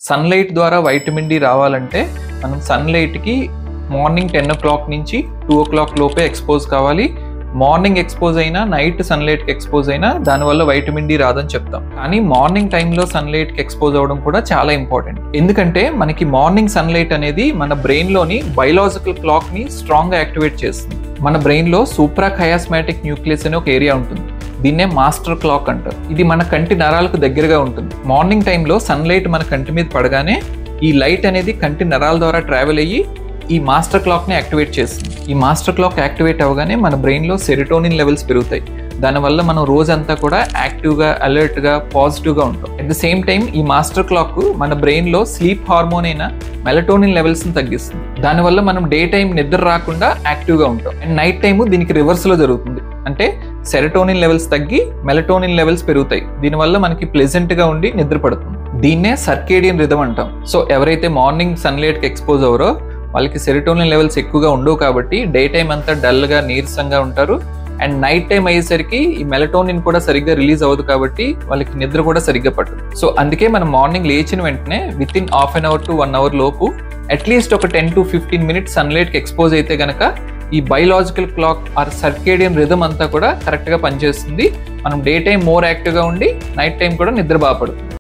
Sunlight ద్వారా vitamin D రావాలంటే మనం సన్లైట్కి మార్నింగ్ 10 o'clock నుంచి 2 o'clock లోపే ఎక్స్పోజ్ కావాలి. మార్నింగ్ ఎక్స్పోజ్ అయినా నైట్ సన్లైట్కి ఎక్స్పోజ్ అయినా దానివల్ల వైటమిన్ డి రాదని చెప్తాం. కానీ మార్నింగ్ టైంలో సన్లైట్కి ఎక్స్పోజ్ అవ్వడం కూడా చాలా ఇంపార్టెంట్. ఎందుకంటే మనకి మార్నింగ్ సన్లైట్ అనేది మన బ్రెయిన్లోని బయలాజికల్ క్లాక్ని స్ట్రాంగ్గా యాక్టివేట్ చేస్తుంది. మన బ్రెయిన్లో సూప్రాకయాస్మాటిక్ న్యూక్లియస్ అనే ఒక ఏరియా ఉంటుంది. దీన్నే మాస్టర్ క్లాక్ అంటారు. ఇది మన కంటి నరాలకు దగ్గరగా ఉంటుంది. మార్నింగ్ టైంలో సన్లైట్ మన కంటి మీద పడగానే ఈ లైట్ అనేది కంటి నరాల ద్వారా ట్రావెల్ అయ్యి ఈ మాస్టర్ క్లాక్ని యాక్టివేట్ చేస్తుంది. ఈ మాస్టర్ క్లాక్ యాక్టివేట్ అవ్వగానే మన బ్రెయిన్లో సెరోటోనిన్ లెవెల్స్ పెరుగుతాయి. దానివల్ల మనం రోజంతా కూడా యాక్టివ్గా, అలర్ట్గా, పాజిటివ్గా ఉంటాం. అట్ ద సేమ్ టైం ఈ మాస్టర్ క్లాక్ మన బ్రెయిన్లో స్లీప్ హార్మోన్ అయిన మెలటోనిన్ లెవెల్స్ని తగ్గిస్తుంది. దానివల్ల మనం డే టైం నిద్ర రాకుండా యాక్టివ్గా ఉంటాం. అండ్ నైట్ టైము దీనికి రివర్స్లో జరుగుతుంది. అంటే సెరోటోనిన్ లెవెల్స్ తగ్గి మెలటోనిన్ లెవెల్స్ పెరుగుతాయి. దీనివల్ల మనకి ప్లెజెంట్గా ఉండి నిద్ర పడుతుంది. దీన్నే సర్కేడియన్ రిథమ్ అంటాం. సో ఎవరైతే మార్నింగ్ సన్లైట్కి ఎక్స్పోజ్ అవ్వరో వాళ్ళకి సెరోటోనిన్ లెవెల్స్ ఎక్కువగా ఉండవు కాబట్టి డే టైం అంతా డల్గా, నీరసంగా ఉంటారు. అండ్ నైట్ టైం అయ్యేసరికి ఈ మెలటోనిన్ కూడా సరిగ్గా రిలీజ్ అవ్వదు కాబట్టి వాళ్ళకి నిద్ర కూడా సరిగ్గా పట్టదు. సో అందుకే మనం మార్నింగ్ లేచిన వెంటనే within half an hour to 1 hour లోపు అట్లీస్ట్ ఒక 10 to 15 minutes సన్లైట్కి ఎక్స్పోజ్ అయితే కనుక ఈ biological clock or circadian rhythm అంతా కూడా కరెక్ట్గా పనిచేస్తుంది. మనం డే టైం మోర్ యాక్టివ్గా ఉండి నైట్ టైం కూడా నిద్ర బాగా పడుతుంది.